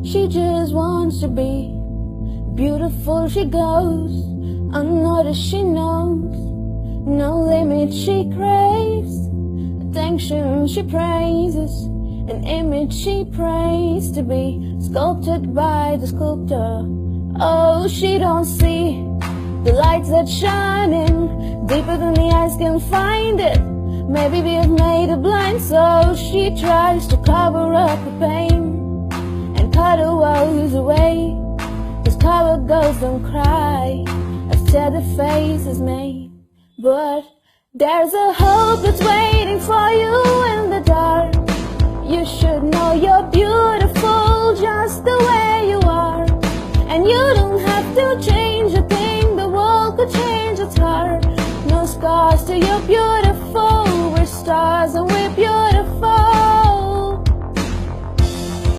She just wants to be beautiful. She goes unnoticed, she knows no limit. She craves attention, she praises an image she prays to be sculpted by the sculptor. Oh, she don't see the lights that's shining deeper than the eyes can find it. Maybe we have made her blind, so she tries to cover up her pain and cut her woes away. Cause coward girls don't cry after the face is made. But there's a hope that's waiting for you in the dark. You should know you're beautiful just the way you are. And you don't have to change a thing, the world could change its heart. No scars to your beauty.